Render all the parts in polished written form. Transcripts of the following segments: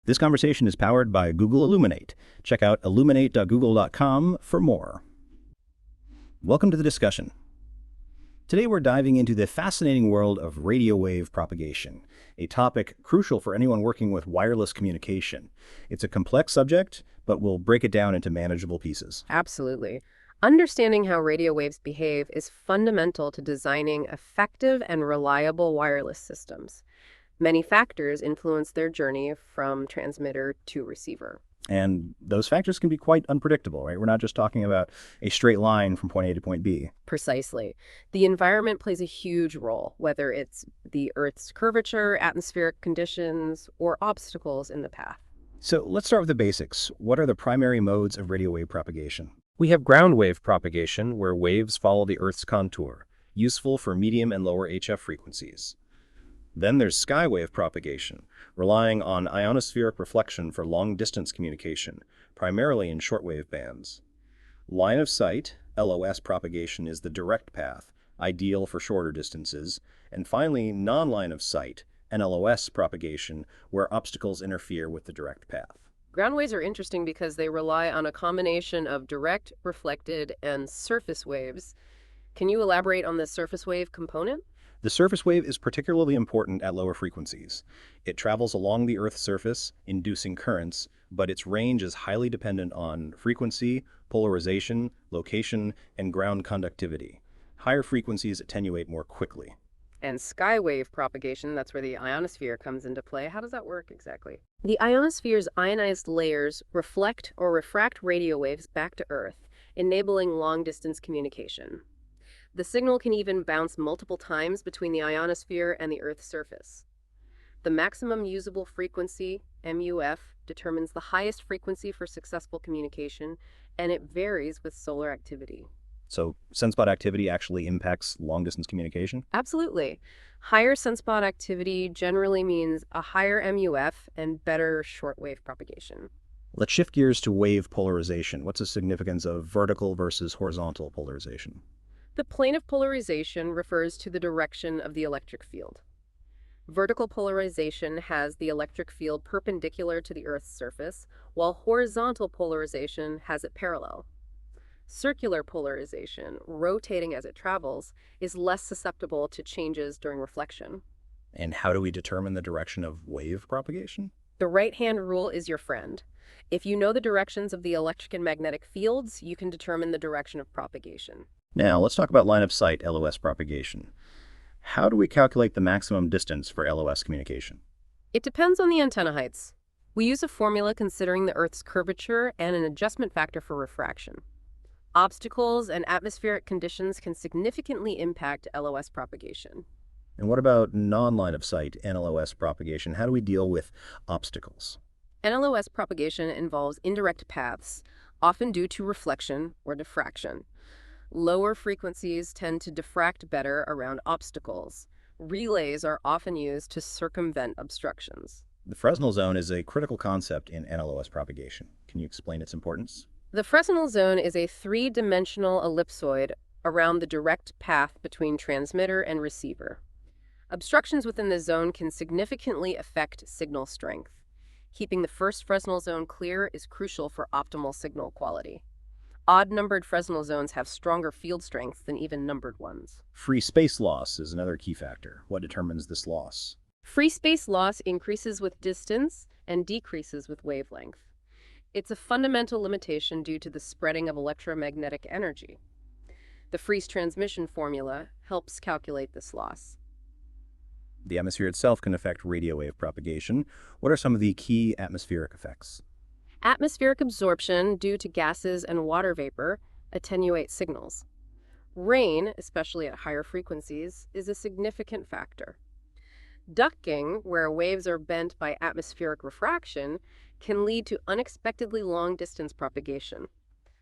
This conversation is powered by Google Illuminate. Check out illuminate.google.com for more. Welcome to the discussion. Today we're diving into the fascinating world of radio wave propagation, a topic crucial for anyone working with wireless communication. It's a complex subject, but we'll break it down into manageable pieces. Absolutely. Understanding how radio waves behave is fundamental to designing effective and reliable wireless systems. Many factors influence their journey from transmitter to receiver. And those factors can be quite unpredictable, right? We're not just talking about a straight line from point A to point B. Precisely. The environment plays a huge role, whether it's the Earth's curvature, atmospheric conditions, or obstacles in the path. So let's start with the basics. What are the primary modes of radio wave propagation? We have ground wave propagation, where waves follow the Earth's contour, useful for medium and lower HF frequencies. Then there's sky wave propagation, relying on ionospheric reflection for long-distance communication, primarily in shortwave bands. Line of sight, LOS propagation, is the direct path, ideal for shorter distances. And finally, non-line of sight, NLOS propagation, where obstacles interfere with the direct path. Ground waves are interesting because they rely on a combination of direct, reflected, and surface waves. Can you elaborate on the surface wave component? The surface wave is particularly important at lower frequencies. It travels along the Earth's surface, inducing currents, but its range is highly dependent on frequency, polarization, location, and ground conductivity. Higher frequencies attenuate more quickly. And sky wave propagation, that's where the ionosphere comes into play. How does that work exactly? The ionosphere's ionized layers reflect or refract radio waves back to Earth, enabling long-distance communication. The signal can even bounce multiple times between the ionosphere and the Earth's surface. The maximum usable frequency, MUF, determines the highest frequency for successful communication, and it varies with solar activity. So sunspot activity actually impacts long-distance communication? Absolutely. Higher sunspot activity generally means a higher MUF and better shortwave propagation. Let's shift gears to wave polarization. What's the significance of vertical versus horizontal polarization? The plane of polarization refers to the direction of the electric field. Vertical polarization has the electric field perpendicular to the Earth's surface, while horizontal polarization has it parallel. Circular polarization, rotating as it travels, is less susceptible to changes during reflection. And how do we determine the direction of wave propagation? The right-hand rule is your friend. If you know the directions of the electric and magnetic fields, you can determine the direction of propagation. Now, let's talk about line of sight, LOS propagation. How do we calculate the maximum distance for LOS communication? It depends on the antenna heights. We use a formula considering the Earth's curvature and an adjustment factor for refraction. Obstacles and atmospheric conditions can significantly impact LOS propagation. And what about non-line of sight, NLOS propagation? How do we deal with obstacles? NLOS propagation involves indirect paths, often due to reflection or diffraction. Lower frequencies tend to diffract better around obstacles. Relays are often used to circumvent obstructions. The Fresnel zone is a critical concept in NLOS propagation. Can you explain its importance? The Fresnel zone is a three-dimensional ellipsoid around the direct path between transmitter and receiver. Obstructions within the zone can significantly affect signal strength. Keeping the first Fresnel zone clear is crucial for optimal signal quality. Odd-numbered Fresnel zones have stronger field strength than even numbered ones. Free space loss is another key factor. What determines this loss? Free space loss increases with distance and decreases with wavelength. It's a fundamental limitation due to the spreading of electromagnetic energy. The Friese transmission formula helps calculate this loss. The atmosphere itself can affect radio wave propagation. What are some of the key atmospheric effects? Atmospheric absorption due to gases and water vapor attenuate signals. Rain, especially at higher frequencies, is a significant factor. Ducking, where waves are bent by atmospheric refraction, can lead to unexpectedly long-distance propagation.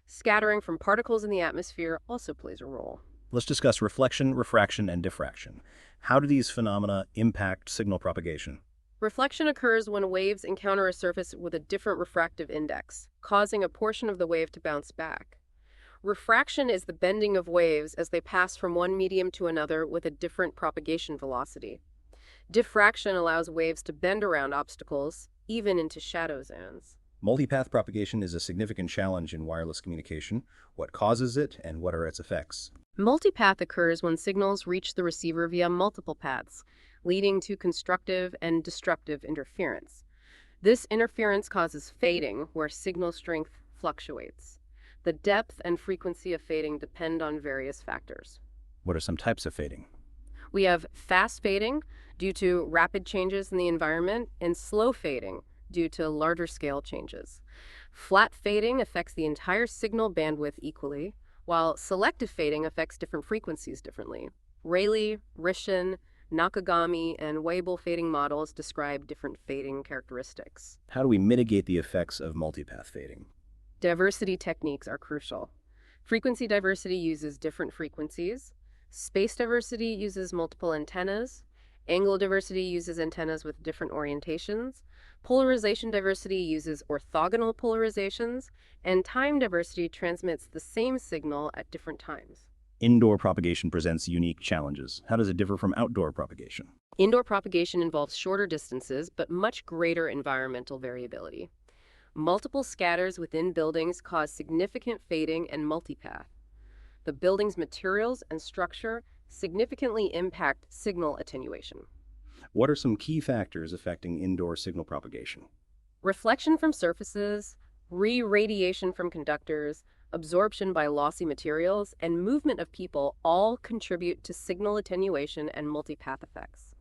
Scattering from particles in the atmosphere also plays a role. Let's discuss reflection, refraction, and diffraction. How do these phenomena impact signal propagation? Reflection occurs when waves encounter a surface with a different refractive index, causing a portion of the wave to bounce back. Refraction is the bending of waves as they pass from one medium to another with a different propagation velocity. Diffraction allows waves to bend around obstacles, even into shadow zones. Multipath propagation is a significant challenge in wireless communication. What causes it, and what are its effects? Multipath occurs when signals reach the receiver via multiple paths, leading to constructive and destructive interference. This interference causes fading, where signal strength fluctuates. The depth and frequency of fading depend on various factors. What are some types of fading? We have fast fading due to rapid changes in the environment and slow fading due to larger scale changes. Flat fading affects the entire signal bandwidth equally, while selective fading affects different frequencies differently. Rayleigh, Rishon, Nakagami, and Weibull fading models describe different fading characteristics. How do we mitigate the effects of multipath fading? Diversity techniques are crucial. Frequency diversity uses different frequencies. Space diversity uses multiple antennas. Angle diversity uses antennas with different orientations. Polarization diversity uses orthogonal polarizations. And time diversity transmits the same signal at different times. Indoor propagation presents unique challenges. How does it differ from outdoor propagation? Indoor propagation involves shorter distances, but much greater environmental variability. Multiple scatters within buildings cause significant fading and multipath. The building's materials and structure significantly impact signal attenuation. What are some key factors affecting indoor signal propagation? Reflection from surfaces, re-radiation from conductors, absorption by lossy materials, and movement of people all contribute to signal attenuation and multipath effects.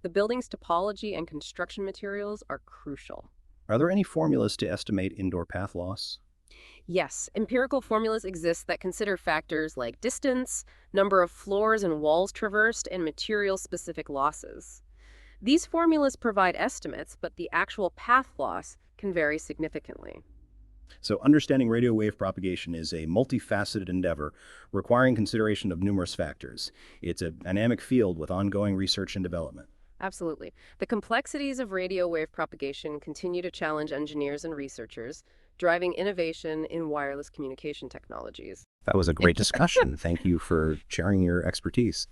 The building's topology and construction materials are crucial. Are there any formulas to estimate indoor path loss? Yes, empirical formulas exist that consider factors like distance, number of floors and walls traversed, and material-specific losses. These formulas provide estimates, but the actual path loss can vary significantly. So understanding radio wave propagation is a multifaceted endeavor requiring consideration of numerous factors. It's a dynamic field with ongoing research and development. Absolutely. The complexities of radio wave propagation continue to challenge engineers and researchers, driving innovation in wireless communication technologies. That was a great discussion. Thank you for sharing your expertise.